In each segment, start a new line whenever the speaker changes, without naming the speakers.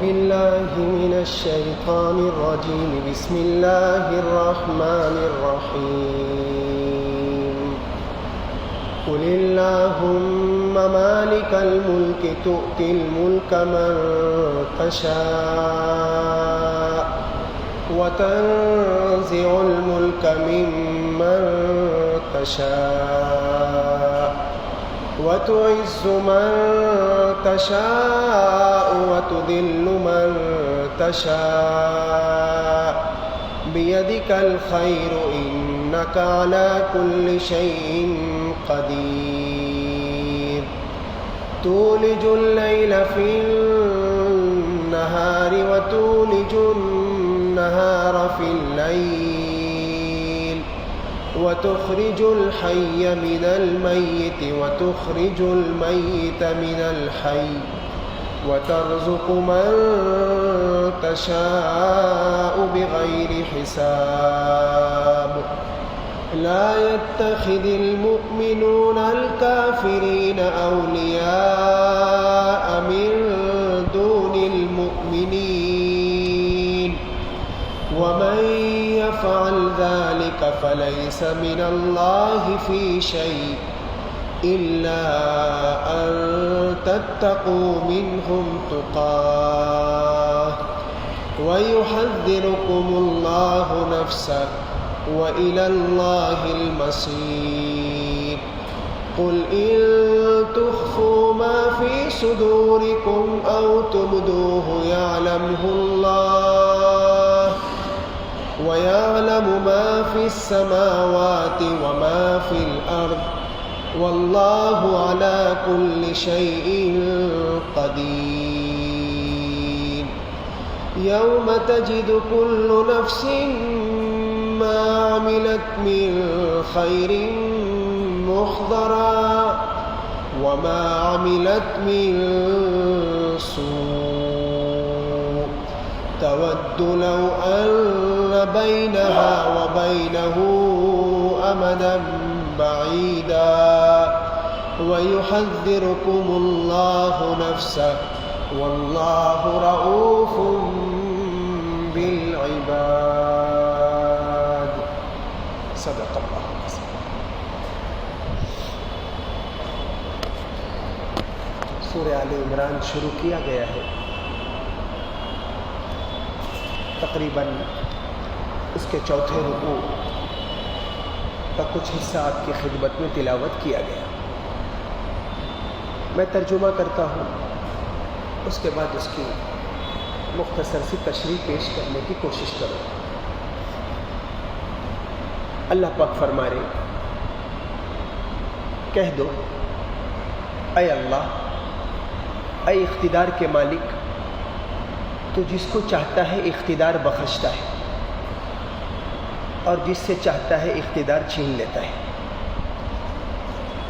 بالله من الشيطان الرجيم. بسم الله الرحمن الرحيم. قل اللهم مالك الملك تؤتي الملك من تشاء وتنزع الملك ممن تشاء وتعز من تشاء وتذل من تشاء بيدك الخير إنك على كل شيء قدير. تولج الليل في النهار وتولج النهار في الليل وتخرج الحي من الميت وتخرج الميت من الحي وترزق من تشاء بغير حساب. لا يتخذ المؤمنون الكافرين أولياء من دون المؤمنين ومن يفعل ذلك فليس من الله في شيء إلا أن تتقوا منهم تقاه ويحذركم الله نفسه وإلى الله المصير. قل إن تخفوا ما في صدوركم أو تبدوه يعلمه الله ويعلم ما في السماوات وما في الأرض والله على كل شيء قدير. يوم تجد كل نفس ما عملت من خير محضرا وما عملت من سوء تود لو أن بينها وبينه أمدا بعيدا ويحذركم الله نفسه والله رؤوف بالعباد. صدق اللہ. سورہ آل عمران شروع کیا گیا ہے. تقریباً اس کے چوتھے رکوع کا کچھ حصہ آپ کی خدمت میں تلاوت کیا گیا. میں ترجمہ کرتا ہوں، اس کے بعد اس کی مختصر سی تشریح پیش کرنے کی کوشش کروں. اللہ پاک فرما رہے، کہہ دو اے اللہ، اے اقتدار کے مالک، تو جس کو چاہتا ہے اقتدار بخشتا ہے اور جس سے چاہتا ہے اقتدار چھین لیتا ہے.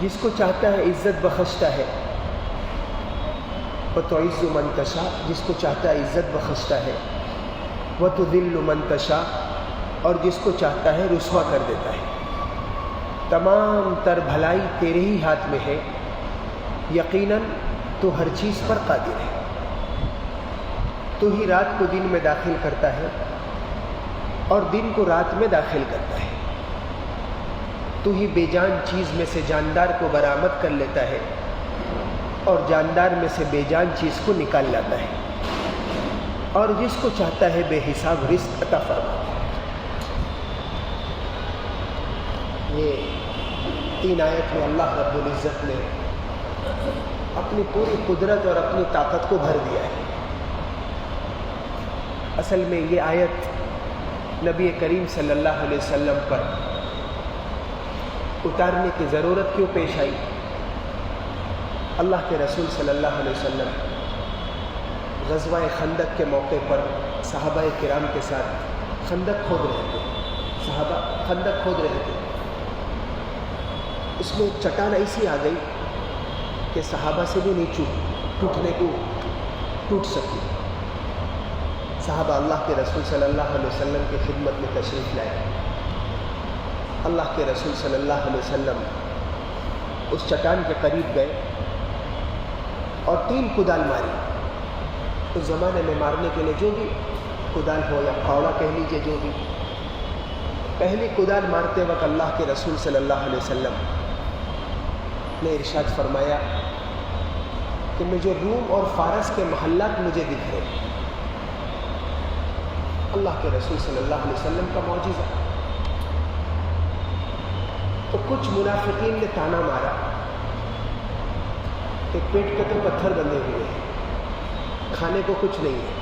جس کو چاہتا ہے عزت بخشتا ہے، وَتُعِزُّ مَن تَشَاءُ، جس کو چاہتا ہے عزت بخشتا ہے، وَتُذِلُّ مَن تَشَاءُ، اور جس کو چاہتا ہے رسوا کر دیتا ہے. تمام تر بھلائی تیرے ہی ہاتھ میں ہے، یقیناً تو ہر چیز پر قادر ہے. تو ہی رات کو دن میں داخل کرتا ہے اور دن کو رات میں داخل کرتا ہے. تو ہی بے جان چیز میں سے جاندار کو برآمد کر لیتا ہے اور جاندار میں سے بے جان چیز کو نکال لاتا ہے، اور جس کو چاہتا ہے بے حساب رزق عطا فرماتا ہے. یہ 3 آیت میں اللہ رب العزت نے اپنی پوری قدرت اور اپنی طاقت کو بھر دیا ہے. اصل میں یہ آیت نبی کریم صلی اللہ علیہ وسلم پر اتارنے کی ضرورت کیوں پیش آئی؟ اللہ کے رسول صلی اللہ علیہ وسلم غزوہ خندق کے موقع پر صحابہ کرام کے ساتھ خندق کھود رہے تھے. صحابہ خندق کھود رہے تھے. اس میں ایک چٹان ایسی آ گئی کہ صحابہ سے بھی نہیں ٹوٹنے کو ٹوٹ سکی. صحابہ اللہ کے رسول صلی اللہ علیہ وسلم کی خدمت میں تشریف لائے. اللہ کے رسول صلی اللہ علیہ وسلم اس چٹان کے قریب گئے اور 3 کدال ماری. اس زمانے میں مارنے کے لیے جو بھی کدال ہو یا پھاوڑا کہہ لیجیے، جو بھی، پہلی کدال مارتے وقت اللہ کے رسول صلی اللہ علیہ وسلم نے ارشاد فرمایا کہ میں جو روم اور فارس کے محلات مجھے دکھ رہے ہیں، اللہ کے رسول صلی اللہ علیہ وسلم کا معجزہ۔ تو کچھ منافقین نے تانا مارا کہ پیٹ کے تو پتھر بندھے ہوئے ہیں، کھانے کو کچھ نہیں ہے،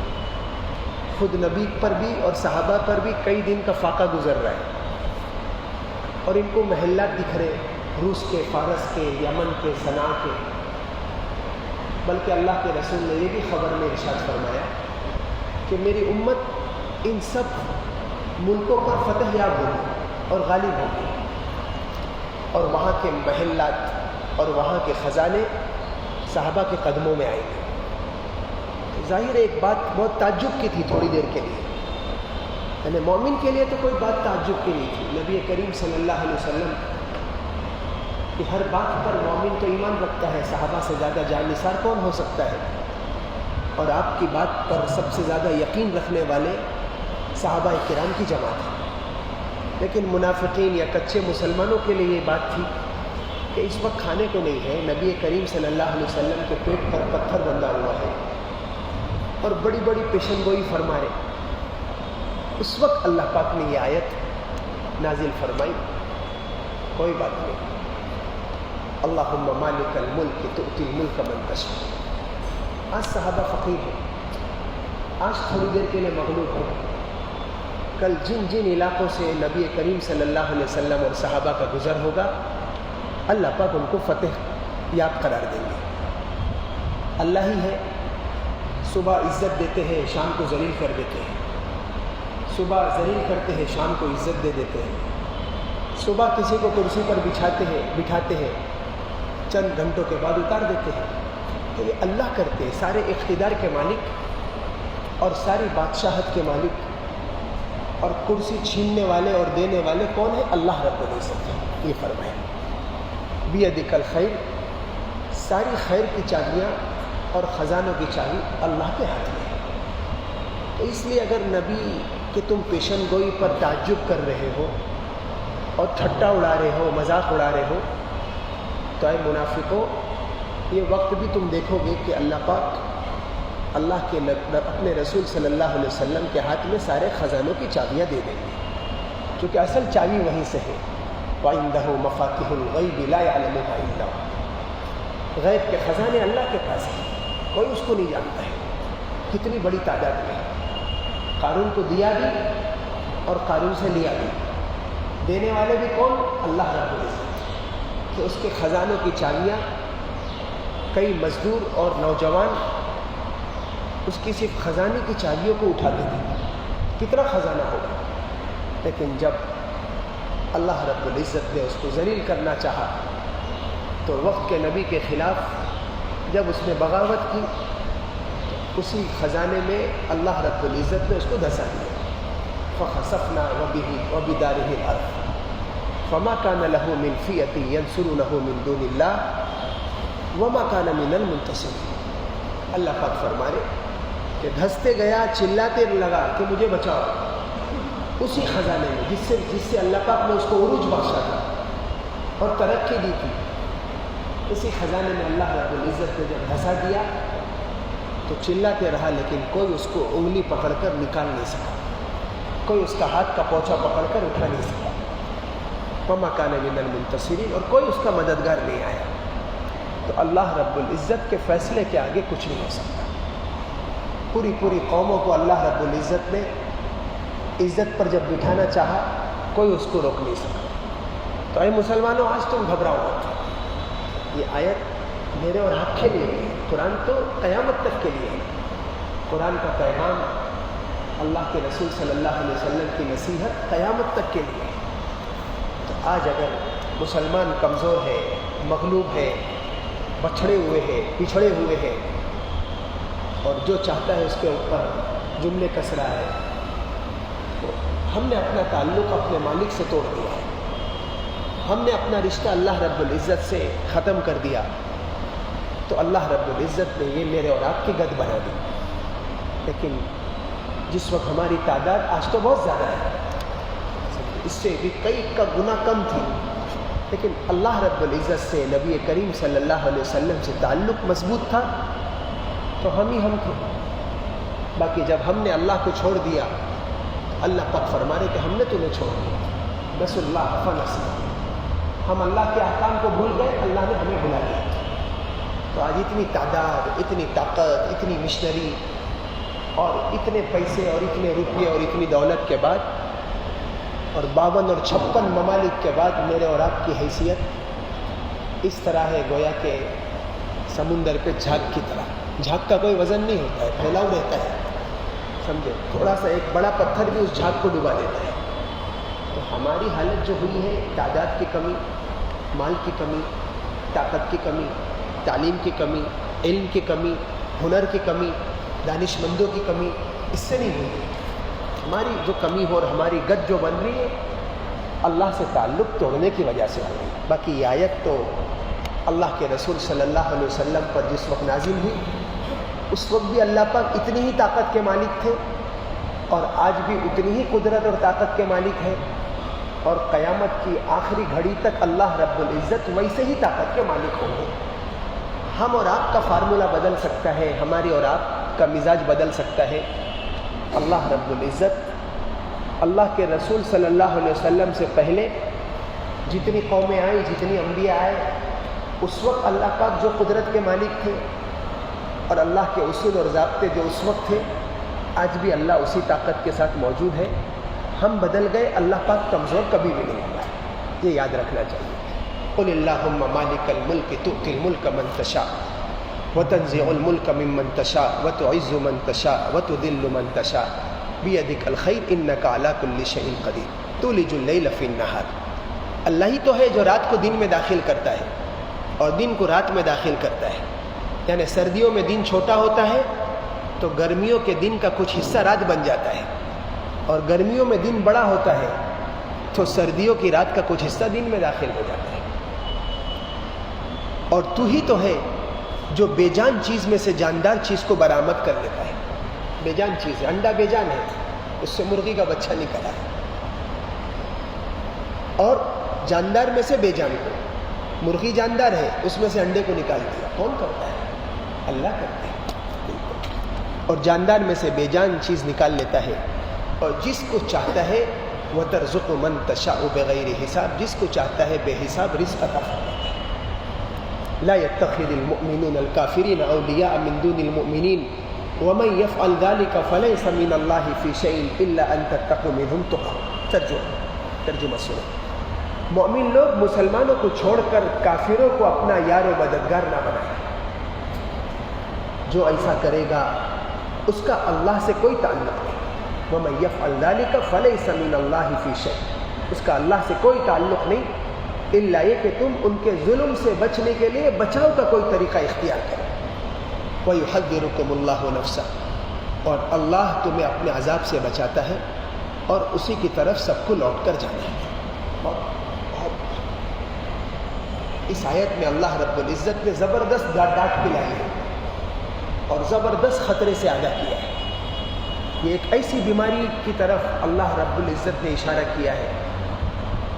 خود نبی پر بھی اور صحابہ پر بھی کئی دن کا فاقہ گزر رہا ہے، اور ان کو محلات دکھ رہے، روس کے، فارس کے، یمن کے، صنعاء کے۔ بلکہ اللہ کے رسول نے یہ بھی خبر میں ارشاد فرمایا کہ میری امت ان سب ملکوں پر فتح یاب ہوگی اور غالب ہوگی، اور وہاں کے محلات اور وہاں کے خزانے صحابہ کے قدموں میں آئیں گے۔ ظاہر ہے ایک بات بہت تعجب کی تھی تھوڑی دیر کے لیے، یعنی مومن کے لیے تو کوئی بات تعجب کی نہیں تھی۔ نبی کریم صلی اللہ علیہ وسلم کہ ہر بات پر مومن تو ایمان رکھتا ہے، صحابہ سے زیادہ جان نثار کون ہو سکتا ہے، اور آپ کی بات پر سب سے زیادہ یقین رکھنے والے صحابہ کرام کی جماعت ہے۔ لیکن منافقین یا کچے مسلمانوں کے لیے یہ بات تھی کہ اس وقت کھانے کو نہیں ہے، نبی کریم صلی اللہ علیہ وسلم کے پیٹ پر پتھر بندھا ہوا ہے اور بڑی بڑی پیشن گوئی فرما رہے۔ اس وقت اللہ پاک نے یہ آیت نازل فرمائی، کوئی بات نہیں، اللہم مالک الملک تؤتی الملک من تشاء۔ آج صحابہ فقیر ہیں، آج تھوڑی دیر کے لیے مغلوب ہیں، کل جن جن علاقوں سے نبی کریم صلی اللہ علیہ وسلم اور صحابہ کا گزر ہوگا، اللہ پاک ان کو فتح یاب قرار دیں گے۔ اللہ ہی ہے، صبح عزت دیتے ہیں، شام کو ذلیل کر دیتے ہیں، صبح ذلیل کرتے ہیں، شام کو عزت دے دیتے ہیں، صبح کسی کو کرسی پر بٹھاتے ہیں، چند گھنٹوں کے بعد اتار دیتے ہیں۔ تو یہ اللہ کرتے ہیں، سارے اقتدار کے مالک اور ساری بادشاہت کے مالک اور کرسی چھیننے والے اور دینے والے کون ہیں؟ اللہ رب العزت۔ یہ فرمائے بیدک الخیر، ساری خیر کی چابیاں اور خزانوں کی چابی اللہ کے ہاتھ میں ہے۔ تو اس لیے اگر نبی کہ تم پیشن گوئی پر تعجب کر رہے ہو اور ٹھٹا اڑا رہے ہو، مذاق اڑا رہے ہو، تو اے منافقوں، یہ وقت بھی تم دیکھو گے کہ اللہ پاک اللہ کے اپنے رسول صلی اللہ علیہ وسلم کے ہاتھ میں سارے خزانوں کی چابیاں دے دیں گے، کیونکہ اصل چابی وہیں سے ہے۔ وَعِندَهُ مَفَاتِحُ الْغَيْبِ لَا يَعْلَمُهَا إِلَّا هُوَ، غیب کے خزانے اللہ کے پاس ہیں، کوئی اس کو نہیں جانتا ہے۔ کتنی بڑی تعداد میں قارون کو دیا بھی اور قارون سے لیا بھی، دینے والے بھی کون؟ اللہ رب العزت، کہ اس کے خزانوں کی چابیاں کئی مزدور اور نوجوان اس کی صرف خزانے کی چابیوں کو اٹھاتے تھے، کتنا خزانہ ہوگا۔ لیکن جب اللہ رب العزت نے اس کو ذلیل کرنا چاہا تو وقت کے نبی کے خلاف جب اس نے بغاوت کی تو اسی خزانے میں اللہ رب العزت نے اس کو دھسا دیا۔ فَخَسَفْنَا بِهِ وَبِدَارِهِ الْأَرْضَ فَمَا كَانَ لَهُ مِنْ فِئَةٍ يَنْصُرُونَهُ مِنْ دُونِ اللَّهِ وَمَا كَانَ مِنَ الْمُنْتَصِرِينَ۔ اللہ پاک فرما رہے کہ دھستے گیا، چلاتے لگا کہ مجھے بچاؤ، اسی خزانے میں جس سے اللہ پاک نے اس کو عروج بخشا تھا اور ترقی دی تھی، اسی خزانے میں اللہ رب العزت نے جب دھسا دیا تو چلاتے رہا، لیکن کوئی اس کو انگلی پکڑ کر نکال نہیں سکا، کوئی اس کا ہاتھ کا پوچھا پکڑ کر اٹھا نہیں سکا۔ وَمَا كَانَ مِنَ الْمُنْتَصِرِينَ، اور کوئی اس کا مددگار نہیں آیا۔ تو اللہ رب العزت کے فیصلے کے آگے کچھ نہیں ہو سکتا۔ پوری قوموں کو اللہ رب العزت نے عزت پر جب بٹھانا چاہا، کوئی اس کو روک نہیں سکا۔ تو اے مسلمانوں، آج تم گھبراؤ مت۔ یہ آیت میرے اور آپ کے لیے ہے، قرآن تو قیامت تک کے لیے ہے۔ قرآن کا پیغام، اللہ کے رسول صلی اللہ علیہ وسلم کی نصیحت قیامت تک کے لیے ہے۔ تو آج اگر مسلمان کمزور ہے، مغلوب ہے، بچھڑے ہوئے ہیں، پچھڑے ہوئے ہیں، اور جو چاہتا ہے اس کے اوپر جملے کس رہا ہے، تو ہم نے اپنا تعلق اپنے مالک سے توڑ دیا ہے، ہم نے اپنا رشتہ اللہ رب العزت سے ختم کر دیا، تو اللہ رب العزت نے یہ میرے اور آپ کی گد بنا دی۔ لیکن جس وقت ہماری تعداد آج تو بہت زیادہ ہے، اس سے بھی کئی کا گنا کم تھی، لیکن اللہ رب العزت سے، نبی کریم صلی اللہ علیہ وسلم سے تعلق مضبوط تھا تو ہم تھے۔ باقی جب ہم نے اللہ کو چھوڑ دیا، اللہ پاک فرما رہے کہ ہم نے تمہیں چھوڑ دیا، بس اللہ فنسینا، ہم اللہ کے احکام کو بھول گئے، اللہ نے ہمیں بھلا دیا۔ تو آج اتنی تعداد، اتنی طاقت، اتنی مشنری اور اتنے پیسے اور اتنے روپیے اور اتنی دولت کے بعد اور 52 اور 56 ممالک کے بعد میرے اور آپ کی حیثیت اس طرح ہے گویا کہ سمندر پہ جھاگ کی طرح۔ جھاگ کا کوئی وزن نہیں ہوتا ہے، پھیلاؤ رہتا ہے، سمجھے، تھوڑا سا ایک بڑا پتھر بھی اس جھاگ کو ڈبا دیتا ہے۔ تو ہماری حالت جو ہوئی ہے، تعداد کی کمی، مال کی کمی، طاقت کی کمی، تعلیم کی کمی، علم کی کمی، ہنر کی کمی، دانش مندوں کی کمی، اس سے نہیں ہوئی۔ ہماری جو کمی ہو اور ہماری گد جو بن رہی ہے، اللہ سے تعلق توڑنے کی وجہ سے ہو رہی ہے۔ باقی یہ آیت تو اللہ کے رسول صلی اللہ علیہ وسلم پر جس وقت نازل ہوئی، اس وقت بھی اللہ پاک اتنی ہی طاقت کے مالک تھے اور آج بھی اتنی ہی قدرت اور طاقت کے مالک ہیں، اور قیامت کی آخری گھڑی تک اللہ رب العزت ویسے ہی طاقت کے مالک ہوں گے۔ ہم اور آپ کا فارمولہ بدل سکتا ہے، ہماری اور آپ کا مزاج بدل سکتا ہے، اللہ رب العزت اللہ کے رسول صلی اللہ علیہ وسلم سے پہلے جتنی قومیں آئیں، جتنی انبیاء آئے، اس وقت اللہ پاک جو قدرت کے مالک تھے اور اللہ کے اصول اور ضابطے جو اس وقت تھے، آج بھی اللہ اسی طاقت کے ساتھ موجود ہے۔ ہم بدل گئے، اللہ پاک کمزور کبھی بھی نہیں ہوا ہے، یہ یاد رکھنا چاہیے۔ قل اللہم مالک الملک تؤتی الملک من تشاء وتنزع الملک ممن تشاء وتعز من تشاء وتذل من تشاء بیدک الخیر انک علی کل شیء قدیر تولج اللیل فی النہار۔ اللہ ہی تو ہے جو رات کو دن میں داخل کرتا ہے اور دن کو رات میں داخل کرتا ہے، یعنی سردیوں میں دن چھوٹا ہوتا ہے تو گرمیوں کے دن کا کچھ حصہ رات بن جاتا ہے، اور گرمیوں میں دن بڑا ہوتا ہے تو سردیوں کی رات کا کچھ حصہ دن میں داخل ہو جاتا ہے۔ اور تو ہی تو ہے جو بے جان چیز میں سے جاندار چیز کو برآمد کر لیتا ہے۔ بے جان چیز ہے، انڈا بے جان ہے، اس سے مرغی کا بچہ نکلا ہے، اور جاندار میں سے بے جان کو، مرغی جاندار ہے، اس میں سے انڈے کو نکال دیا، کون کرتا ہے؟ اللہ کرتا ہے۔ اور جاندار میں سے بے جان چیز نکال لیتا ہے، اور جس کو چاہتا ہے وَتَرْزُقُ مَن تَشَاءُ بِغَيْرِ حساب، جس کو چاہتا ہے بے حساب رزق عطا فرماتا ہے۔ لا يتخذ المؤمنون الكافرين أولياء من دون المؤمنين ومن يفعل ذلك فليس من الله في شيء إلا أن تتقوا منهم تقى۔ ترجمہ سنو، مومن لوگ مسلمانوں کو چھوڑ کر کافروں کو اپنا یار و مددگار نہ بنائیں، جو ایسا کرے گا اس کا اللہ سے کوئی تعلق نہیں۔ وَمَن يَفْعَلْ ذَلِكَ فَلَيْسَ مِنَ اللَّهِ فِي شَيْءٍ، اس کا اللہ سے کوئی تعلق نہیں، الا یہ کہ تم ان کے ظلم سے بچنے کے لیے بچاؤ کا کوئی طریقہ اختیار کرو۔ وَيُحَذِّرُكُمُ اللَّهُ نَفْسَهُ، اور اللہ تمہیں اپنے عذاب سے بچاتا ہے اور اسی کی طرف سب کو لوٹ کر جانا ہے۔ اور اس آیت میں اللہ رب العزت نے زبردست ڈانٹ پلائی ہے اور زبردست خطرے سے آگاہ کیا ہے۔ یہ ایک ایسی بیماری کی طرف اللہ رب العزت نے اشارہ کیا ہے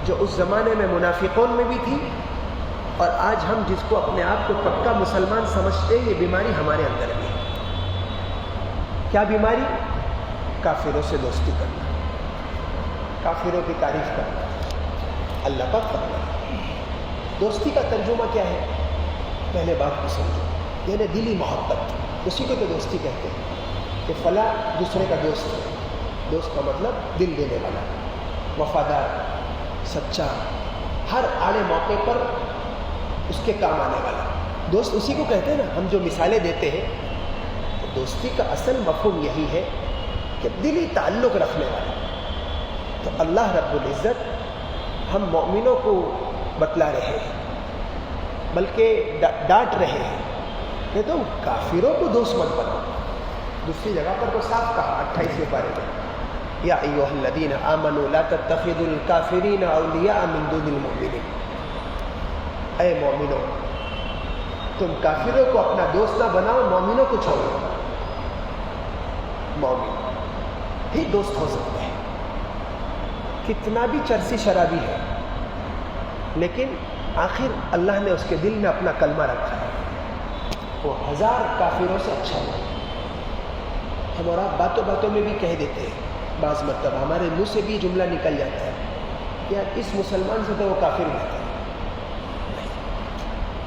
جو اس زمانے میں منافقون میں بھی تھی، اور آج ہم جس کو اپنے آپ کو پکا مسلمان سمجھتے ہیں، یہ بیماری ہمارے اندر بھی ہے۔ کیا بیماری؟ کافروں سے دوستی کرنا، کافروں کی تعریف کرنا۔ اللہ پاک فرماتا ہے دوستی کا ترجمہ کیا ہے؟ پہلے بات کو سمجھو، یعنی دلی محبت، اسی کو تو دوستی کہتے ہیں کہ فلاں دوسرے کا دوست ہے۔ دوست کا مطلب دل دینے والا، وفادار، سچا، ہر آڑے موقع پر اس کے کام آنے والا دوست، اسی کو کہتے ہیں نا۔ ہم جو مثالیں دیتے ہیں، تو دوستی کا اصل مفہوم یہی ہے کہ دلی تعلق رکھنے والا۔ تو اللہ رب العزت ہم مومنوں کو بتلا رہے ہیں، بلکہ ڈانٹ رہے ہیں کہ تم کافروں کو دوست مت بناؤ۔ دوسری جگہ پر تو صاف کہا 28ویں پارے میں، یا ایھا الذین آمنوا لا تتخذوا الکافرین اولیاء من دون المؤمنین، اے مومنوں تم کافروں کو اپنا دوست نہ بناؤ، مومنوں کو چھوڑو۔ مومن ہی دوست ہو سکتا ہے. کتنا بھی چرسی شرابی ہے لیکن آخر اللہ نے اس کے دل میں اپنا کلمہ رکھا ہے. وہ 1000 کافروں سے اچھا ہے. ہم اور آپ باتوں باتوں میں بھی کہہ دیتے ہیں, بعض مرتبہ ہمارے منہ سے بھی جملہ نکل جاتا ہے کہ یار اس مسلمان سے تو وہ کافر ہوتا ہے.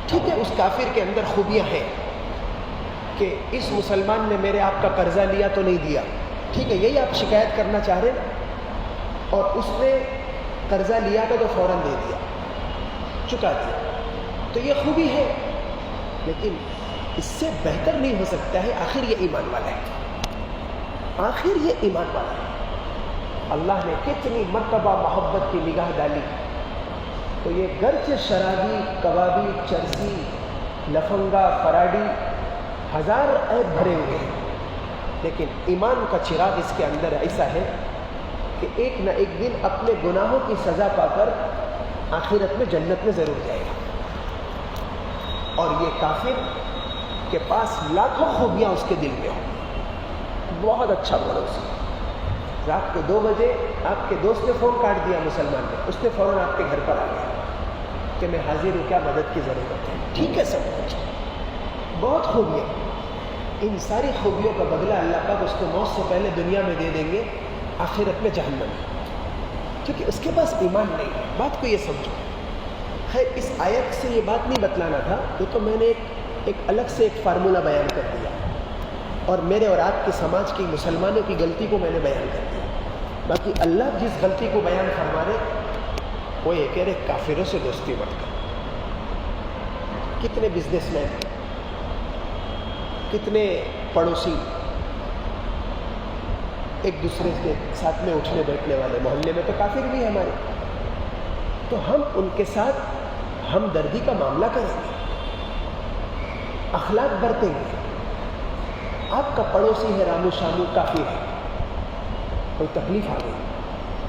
ٹھیک ہے, اس کافر کے اندر خوبیاں ہیں کہ اس مسلمان نے میرے آپ کا قرضہ لیا تو نہیں دیا, ٹھیک ہے, یہی آپ شکایت کرنا چاہ رہے ہیں, اور اس نے قرضہ لیا تو فوراً دے دیا, چکا دیا, تو یہ خوبی ہے. لیکن اس سے بہتر نہیں ہو سکتا ہے. آخر یہ ایمان والا ہے, آخر یہ ایمان والا ہے. اللہ نے کتنی مرتبہ محبت کی نگاہ ڈالی, تو یہ گرچہ شرابی, کبابی, چرسی, لفنگا, فراڈی 1000 عیب بھرے ہوئے ہیں, لیکن ایمان کا چراغ اس کے اندر ایسا ہے کہ ایک نہ ایک دن اپنے گناہوں کی سزا پا کر آخرت میں جنت میں ضرور جائے گا. اور یہ کافر کے پاس لاکھوں خوبیاں اس کے دل میں ہوں, بہت اچھا پڑوسی, رات کو 2 بجے آپ کے دوست نے فون کاٹ دیا مسلمان نے, اس نے فوراً آپ کے گھر پر آ گیا کہ میں حاضر ہوں, کیا مدد کی ضرورت ہے, ٹھیک ہے, سب کچھ بہت خوبیاں. ان ساری خوبیوں کا بدلہ اللہ پاک اس کو موت سے پہلے دنیا میں دے دیں گے, آخرت میں جہنم میں, کیونکہ اس کے پاس ایمان نہیں ہے. بات کو یہ سمجھو. خیر, اس آیت سے یہ بات نہیں بتلانا تھا, وہ تو میں نے ایک الگ سے ایک فارمولہ بیان کر دیا, اور میرے اور آپ کے سماج کی مسلمانوں کی غلطی کو میں نے بیان کر دیا. باقی اللہ جس غلطی کو بیان فرما رہے وہ یہ کہہ رہے کافروں سے دوستی مت کرو. کتنے بزنس مین, کتنے پڑوسی ایک دوسرے کے ساتھ میں اٹھنے بیٹھنے والے, محلے میں تو کافر بھی ہیں ہمارے, تو ہم ان کے ساتھ ہمدردی کا معاملہ کریں گے, اخلاق برتیں گے. آپ کا پڑوسی ہے رامو شامو, کافر ہے, کوئی تکلیف آ گئی,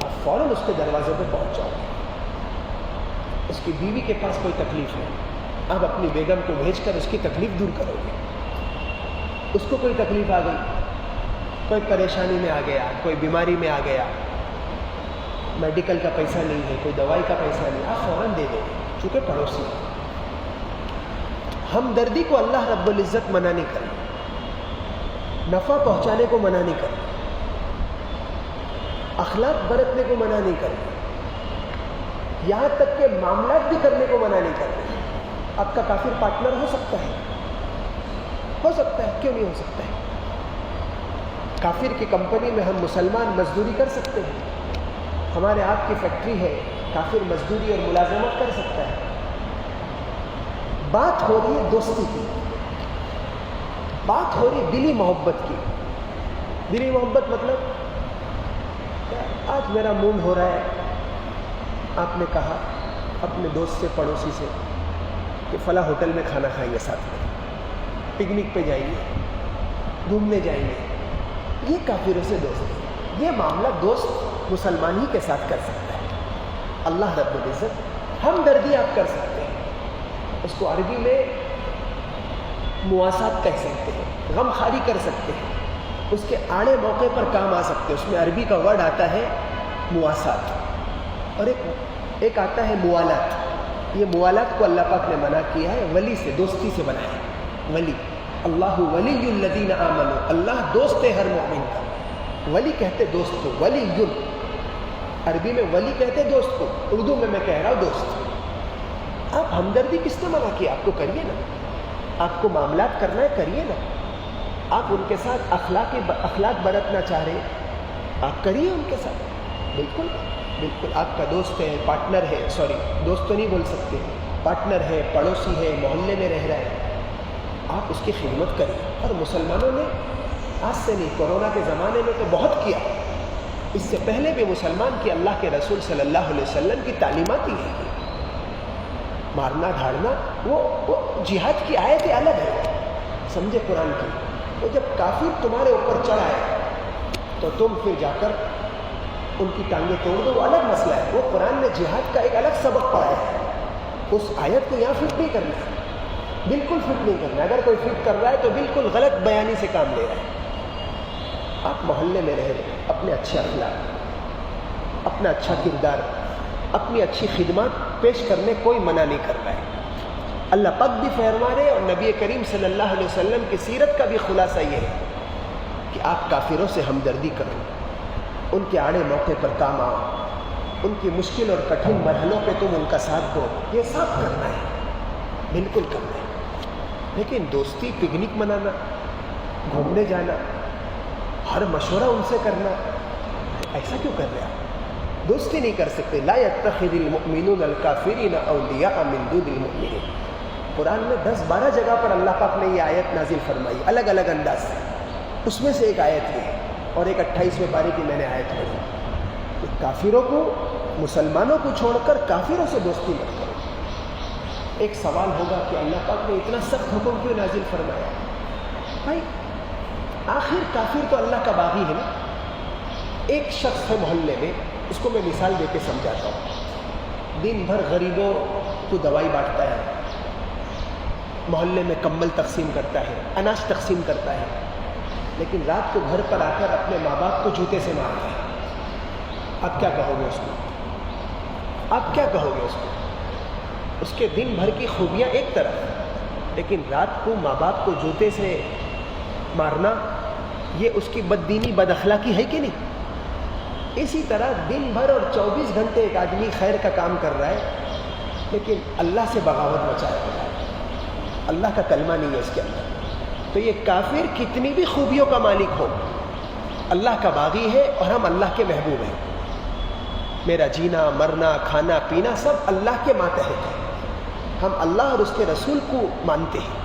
آپ فوراً اس کے دروازے پہ پہنچ جاؤ گے. اس کی بیوی کے پاس کوئی تکلیف ہے, آپ اپنی بیگم کو بھیج کر اس کی تکلیف دور کرو گے. اس کو کوئی تکلیف آ گئی, کوئی پریشانی میں آ گیا, کوئی بیماری میں آ گیا, میڈیکل کا پیسہ نہیں ہے, کوئی دوائی کا پیسہ نہیں, آپ فوراً دے دو گے, چونکہ پڑوسی. ہمدردی کو اللہ رب العزت منع نہیں کرے, نفع پہنچانے کو منع نہیں کرے, اخلاق برتنے کو منع نہیں کرے, یہاں تک کہ معاملات بھی کرنے کو منع نہیں کرتے. آپ کا کافر پارٹنر ہو سکتا ہے, ہو سکتا ہے, کیوں نہیں ہو سکتا ہے. کافر کی کمپنی میں ہم مسلمان مزدوری کر سکتے ہیں, ہمارے آپ کی فیکٹری ہے, کافر مزدوری اور ملازمت کر سکتا ہے. بات ہو رہی ہے دوستی کی, بات ہو رہی ہے دلی محبت کی. دلی محبت مطلب آج میرا موڈ ہو رہا ہے, آپ نے کہا اپنے دوست سے, پڑوسی سے کہ فلاں ہوٹل میں کھانا کھائیں گے, ساتھ میں پکنک پہ جائیں گے, گھومنے جائیں گے. یہ کافروں سے دوست ہے. یہ معاملہ دوست مسلمان ہی کے ساتھ کر سکتا ہے. اللہ رب العزت ہمدردی آپ کر سکتے ہیں, اس کو عربی میں مواسات کہہ سکتے ہیں, غم خواری کر سکتے ہیں, اس کے آڑے موقع پر کام آ سکتے ہیں. اس میں عربی کا ورڈ آتا ہے مواسات, اور ایک آتا ہے موالات. یہ موالات کو اللہ پاک نے منع کیا ہے, ولی سے, دوستی سے بنایا. ولی, اللہ ولی الذین آمنوا, اللہ دوست ہے ہر مومن کا. ولی کہتے دوست کو, ولی, عربی میں ولی کہتے دوست کو, اردو میں کہہ رہا ہوں دوست. آپ ہمدردی کس نے منع کیا؟ آپ کو کریے نا, آپ کو معاملات کرنا ہے, کریے نا. آپ ان کے ساتھ اخلاق برتنا چاہ رہے ہیں, آپ کریے ان کے ساتھ, بالکل بالکل. آپ کا دوست ہے, پارٹنر ہے, سوری دوست تو نہیں بول سکتے, پارٹنر ہے, پڑوسی ہے, محلے میں رہ رہا ہے, آپ اس کی خدمت کریں. اور مسلمانوں نے آج سے نہیں, کورونا کے زمانے میں تو بہت کیا, اس سے پہلے بھی مسلمان کی اللہ کے رسول صلی اللہ علیہ وسلم کی تعلیمات ہی ہیں. مارنا دھاڑنا وہ جہاد کی آیت الگ ہے, سمجھے قرآن کی. وہ جب کافر تمہارے اوپر چڑھ آئے تو تم پھر جا کر ان کی ٹانگیں توڑ دو, وہ الگ مسئلہ ہے. وہ قرآن نے جہاد کا ایک الگ سبق پڑھایا ہے. اس آیت کو یہاں فٹ نہیں کرنا ہے, بالکل فٹ نہیں کرنا. اگر کوئی فٹ کر رہا ہے تو بالکل غلط بیانی سے کام لے رہا ہے. آپ محلے میں رہ رہے، اپنے اچھے اخلاق، اپنا اچھا کردار، اپنی اچھی خدمات پیش کرنے کوئی منع نہیں کر رہا ہے۔ اللہ پاک بھی فرما رہے اور نبی کریم صلی اللہ علیہ وسلم کی سیرت کا بھی خلاصہ یہ ہے کہ آپ کافروں سے ہمدردی کرو، ان کے آڑے موقع پر کام آؤ، ان کی مشکل اور کٹھن مرحلوں پہ تم ان کا ساتھ دو، یہ سب کرنا ہے، بالکل کرنا ہے۔ لیکن دوستی، پکنک منانا، گھومنے جانا، ہر مشورہ ان سے کرنا، ایسا کیوں کر رہے آپ؟ دوستی نہیں کر سکتے۔ لا يتخذ المؤمنون الکافرین اولیاء من دون المؤمنین، قرآن میں 10-12 جگہ پر اللہ پاک نے یہ آیت نازل فرمائی الگ الگ انداز سے، اس میں سے ایک آیت یہ ہے، اور ایک 28ویں پارے کی میں نے آیت پڑھی کہ کافروں کو، مسلمانوں کو چھوڑ کر کافروں سے دوستی مت کرو۔ ایک سوال ہوگا کہ اللہ پاک نے اتنا سخت حکم کیوں نازل فرمایا؟ بھائی آخر کافر تو اللہ کا باغی ہے نا۔ ایک شخص ہے محلے میں، اس کو میں مثال دے کے سمجھاتا ہوں، دن بھر غریبوں کو دوائی بانٹتا ہے، محلے میں کمبل تقسیم کرتا ہے، اناج تقسیم کرتا ہے، لیکن رات کو گھر پر آ کر اپنے ماں باپ کو جوتے سے مارتا ہے۔ آپ کیا کہو گے اس کو؟ آپ کیا کہو گے اس کو؟ اس کے دن بھر کی خوبیاں ایک طرف، لیکن رات کو ماں باپ کو جوتے سے مارنا، یہ اس کی بددینی، بد اخلاقی ہے کہ نہیں؟ اسی طرح دن بھر اور 24 گھنٹے ایک آدمی خیر کا کام کر رہا ہے، لیکن اللہ سے بغاوت مچائے ہوا ہے، اللہ کا کلمہ نہیں ہے اس کے اندر، تو یہ کافر کتنی بھی خوبیوں کا مالک ہو، اللہ کا باغی ہے اور ہم اللہ کے محبوب ہیں۔ میرا جینا، مرنا، کھانا، پینا سب اللہ کے ماتحت ہے، ہم اللہ اور اس کے رسول کو مانتے ہیں،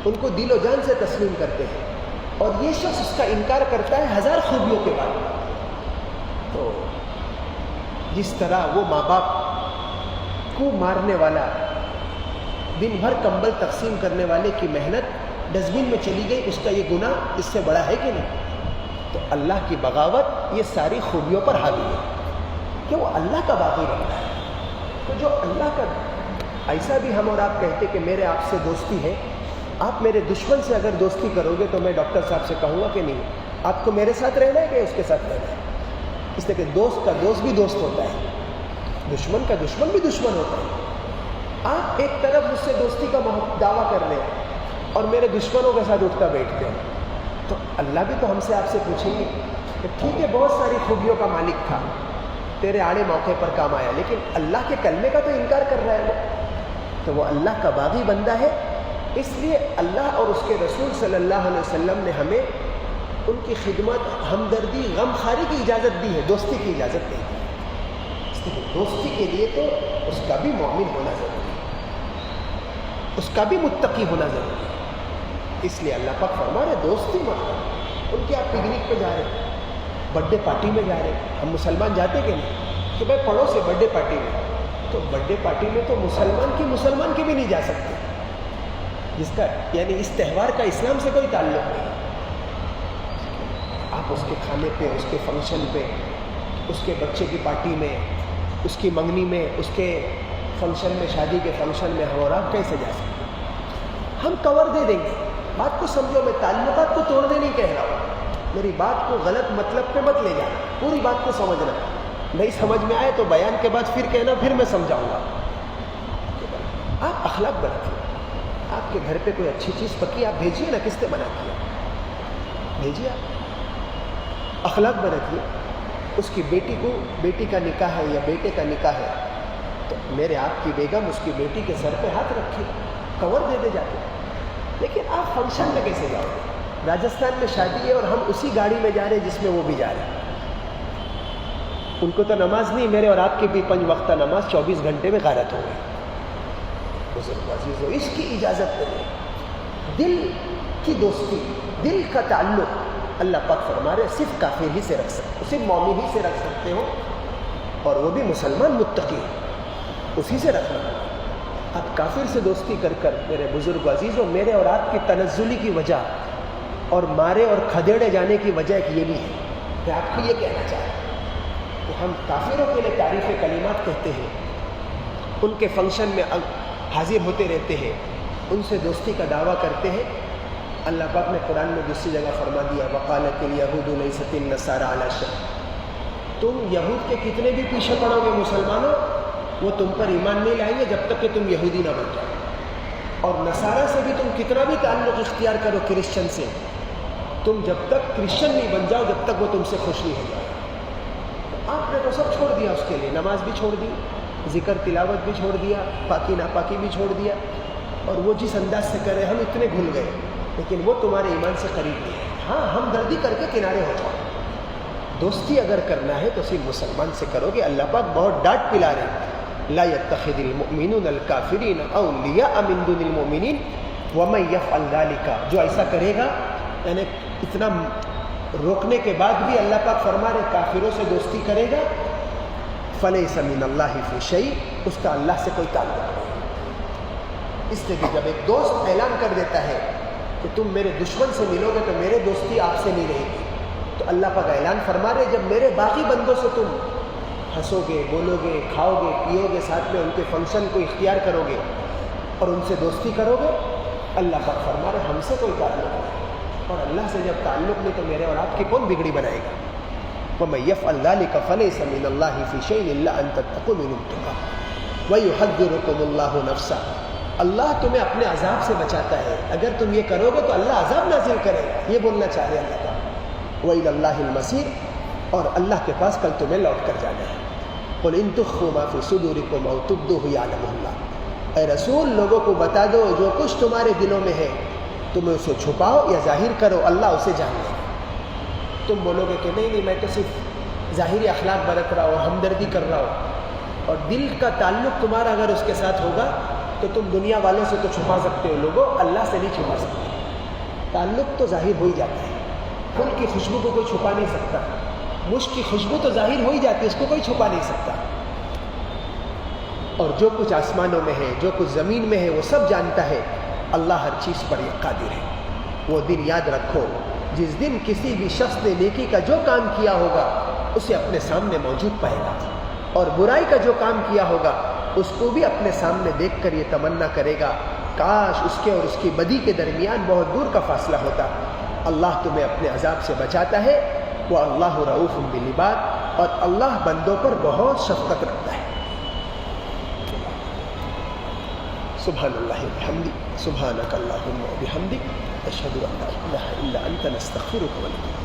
ان کو دل و جان سے تسلیم کرتے ہیں، اور یہ شخص اس کا انکار کرتا ہے 1000 خوبیوں کے بعد۔ تو جس طرح وہ ماں باپ کو مارنے والا، دن بھر کمبل تقسیم کرنے والے کی محنت ڈسٹبن میں چلی گئی، اس کا یہ گناہ اس سے بڑا ہے کہ نہیں؟ تو اللہ کی بغاوت یہ ساری خوبیوں پر حاوی ہے کہ وہ اللہ کا باغی بنتا ہے۔ تو جو اللہ کا، ایسا بھی ہم اور آپ کہتے کہ میرے آپ سے دوستی ہے، آپ میرے دشمن سے اگر دوستی کرو گے تو میں ڈاکٹر صاحب سے کہوں گا کہ نہیں، آپ کو میرے ساتھ رہنا ہے کہ اس کے ساتھ رہنا ہے؟ اس لیے کہ دوست کا دوست بھی دوست ہوتا ہے، دشمن کا دشمن بھی دشمن ہوتا ہے۔ آپ ایک طرف مجھ سے دوستی کا دعویٰ کر رہے ہیں اور میرے دشمنوں کے ساتھ اٹھتا بیٹھتے ہیں، تو اللہ بھی تو ہم سے آپ سے پوچھیں گے کہ ٹھیک ہے بہت ساری خوبیوں کا مالک تھا، تیرے آڑے موقع پر کام آیا، لیکن اللہ کے کلمے کا تو انکار کر رہا ہے وہ، تو وہ اللہ کا باغی بندہ ہے۔ اس لیے اللہ اور اس کے رسول صلی اللہ علیہ وسلم نے ہمیں ان کی خدمت، ہمدردی، غمخواری کی اجازت دی ہے، دوستی کی اجازت نہیں دی۔ اس لیے دوستی کے لیے تو اس کا بھی مومن ہونا ضروری ہے، اس کا بھی متقی ہونا ضروری ہے۔ اس لیے اللہ پاک فرما رہے دوستی مت کرو۔ ان کے آپ پکنک پہ جا رہے ہیں، برتھ ڈے پارٹی میں جا رہے ہیں، ہم مسلمان جاتے کہ نہیں کہ بھائی پڑھو سے برتھ ڈے پارٹی میں، تو برتھ ڈے پارٹی میں تو مسلمان کی بھی نہیں جا سکتے، جس کا یعنی اس تہوار کا اسلام سے کوئی تعلق نہیں۔ آپ اس کے کھانے پہ، اس کے فنکشن پہ، اس کے بچے کی پارٹی میں، اس کی منگنی میں، اس کے فنکشن میں، شادی کے فنکشن میں ہم اور آپ کیسے جا سکتے؟ ہم کور دے دیں گے، بات کو سمجھو، میں تعلقات کو توڑنے نہیں کہہ رہا ہوں، میری بات کو غلط مطلب پہ مت لے جانا، پوری بات کو سمجھنا، نہیں سمجھ میں آئے تو بیان کے بعد پھر کہنا، پھر میں سمجھاؤں گا۔ آپ اخلاق برتیے، آپ کے گھر پہ کوئی اچھی چیز پکی آپ بھیجیے نا، کس نے منع کیا؟ بھیجیے، آپ اخلاق برتیے۔ اس کی بیٹی کو، بیٹی کا نکاح ہے یا بیٹے کا نکاح ہے، تو میرے آپ کی بیگم اس کی بیٹی کے سر پہ ہاتھ رکھے، کور دے جاتے۔ لیکن آپ فنکشن میں کیسے جاؤ گے؟ راجستھان میں شادی ہے اور ہم اسی گاڑی میں جا رہے ہیں جس میں وہ بھی جا رہے ہیں۔ ان کو تو نماز نہیں، میرے اور آپ کی بھی 5 وقتہ نماز 24 گھنٹے میں غارت ہو گئی۔ بزرگ عزیزو، اس کی اجازت نہیں۔ دل کی دوستی، دل کا تعلق اللہ پاک فرما رہے صرف کافر ہی سے رکھ سکتے ہو، صرف مومن ہی سے رکھ سکتے ہو، اور وہ بھی مسلمان متقی، اسی سے رکھنا۔ آپ کافر سے دوستی کر کر، میرے بزرگ عزیزو، میرے اور آپ کی تنزلی کی وجہ اور مارے اور کھدیڑے جانے کی وجہ ایک یہ بھی ہے کہ آپ کو یہ کہنا چاہتے ہیں کہ ہم کافروں کے لیے تعریف کلمات کہتے ہیں، ان کے فنکشن میں حاضر ہوتے رہتے ہیں، ان سے دوستی کا دعویٰ کرتے ہیں، اللہ پاک نے قرآن میں دوسری جگہ فرما دیا وقالت الیہود لیست النصارى علی شیء، تم یہود کے کتنے بھی پیچھے پڑو گے مسلمانوں، وہ تم پر ایمان نہیں لائیں گے جب تک کہ تم یہودی نہ بن جاؤ، اور نصارہ سے بھی تم کتنا بھی تعلق اختیار کرو کرسچن سے، تم جب تک کرسچن نہیں بن جاؤ جب تک وہ تم سے خوش نہیں ہو جائے۔ آپ نے تو سب چھوڑ دیا اس کے لیے، نماز بھی چھوڑ دی، ذکر تلاوت بھی چھوڑ دیا، پاکی ناپاکی بھی چھوڑ دیا، اور وہ جس انداز سے کرے ہم اتنے گھل گئے، لیکن وہ تمہارے ایمان سے قریب نہیں ہے۔ ہاں ہمدردی کر کے کنارے ہو جاؤ، دوستی اگر کرنا ہے تو صرف مسلمان سے کرو گے۔ اللہ پاک بہت ڈانٹ پلا رہے ہیں، لا يتخذ المؤمنون الکافرین اولیاء من دون المؤمنین ومن یفعل ذلک، جو ایسا کرے گا، یعنی اتنا روکنے کے بعد بھی اللہ پاک فرما رہے کافروں سے دوستی کرے گا، فلیس من اللہ فی شیء، اس کا اللہ سے کوئی تعلق نہیں۔ اس لیے کہ جب ایک دوست اعلان کر دیتا ہے کہ تم میرے دشمن سے ملو گے تو میرے دوستی آپ سے نہیں رہے گی، تو اللہ پاک اعلان فرما رہے جب میرے باقی بندوں سے تم ہنسو گے، بولو گے، کھاؤ گے، پیو گے، ساتھ میں ان کے فنکشن کو اختیار کرو گے اور ان سے دوستی کرو گے، اللہ پاک فرما رہے ہم سے کوئی تعلق نہیں، اور اللہ سے جب تعلق نہیں تو میرے اور آپ کی کون بگڑی بنائے گا؟ وَمَن يَفْعَلْ ذَلِكَ فَلَيْسَ مِنَ اللَّهِ فِي شَيْءٍ إِلَّا أَن تَتَّقُوا مِنْهُمْ تُقَاتٍ وَيُحَذِّرُكُمُ اللَّهُ نَفْسَهُ، اللہ تمہیں اپنے عذاب سے بچاتا ہے، اگر تم یہ کرو گے تو اللہ عذاب نازل کرے گا، یہ بولنا چاہ رہے اللہ تعالیٰ۔ وَإِلَى اللَّهِ الْمَصِيرُ، اور اللہ کے پاس کل تمہیں لوٹ کر جانا ہے۔ قُلْ إِن تُخْفُوا مَا فِي صُدُورِكُمْ أَوْ تُبْدُوهُ يَعْلَمُهُ اللَّهُ، اے رسول لوگوں کو بتا دو جو کچھ تمہارے دلوں میں ہے تم اسے چھپاؤ یا ظاہر کرو، اللہ اسے جان لے گا۔ تم بولو گے کہ نہیں میں تو صرف ظاہری اخلاق برت رہا ہوں، ہمدردی کر رہا ہوں، اور دل کا تعلق تمہارا اگر اس کے ساتھ ہوگا تو تم دنیا والوں سے تو چھپا سکتے ہو، لوگوں اللہ سے نہیں چھپا سکتے۔ تعلق تو ظاہر ہو ہی جاتا ہے، پھول کی خوشبو کو کوئی چھپا نہیں سکتا، مشک کی خوشبو تو ظاہر ہو ہی جاتی ہے، اس کو کوئی چھپا نہیں سکتا، اور جو کچھ آسمانوں میں ہے، جو کچھ زمین میں ہے، وہ سب جانتا ہے، اللہ ہر چیز پر قادر ہے۔ وہ دن یاد رکھو جس دن کسی بھی شخص نے نیکی کا جو کام کیا ہوگا اسے اپنے سامنے موجود پائے گا، اور برائی کا جو کام کیا ہوگا اس کو بھی اپنے سامنے دیکھ کر یہ تمنا کرے گا کاش اس کے اور اس کی بدی کے درمیان بہت دور کا فاصلہ ہوتا۔ اللہ تمہیں اپنے عذاب سے بچاتا ہے، وہ اللہ رؤوف بالعباد، اور اللہ بندوں پر بہت شفقت رکھتا ہے۔ سبحان اللہ وبحمدہ، سبحانک اللہم وبحمدک، اشہد ان لا الہ الا انت، نستغفرک ونتوب۔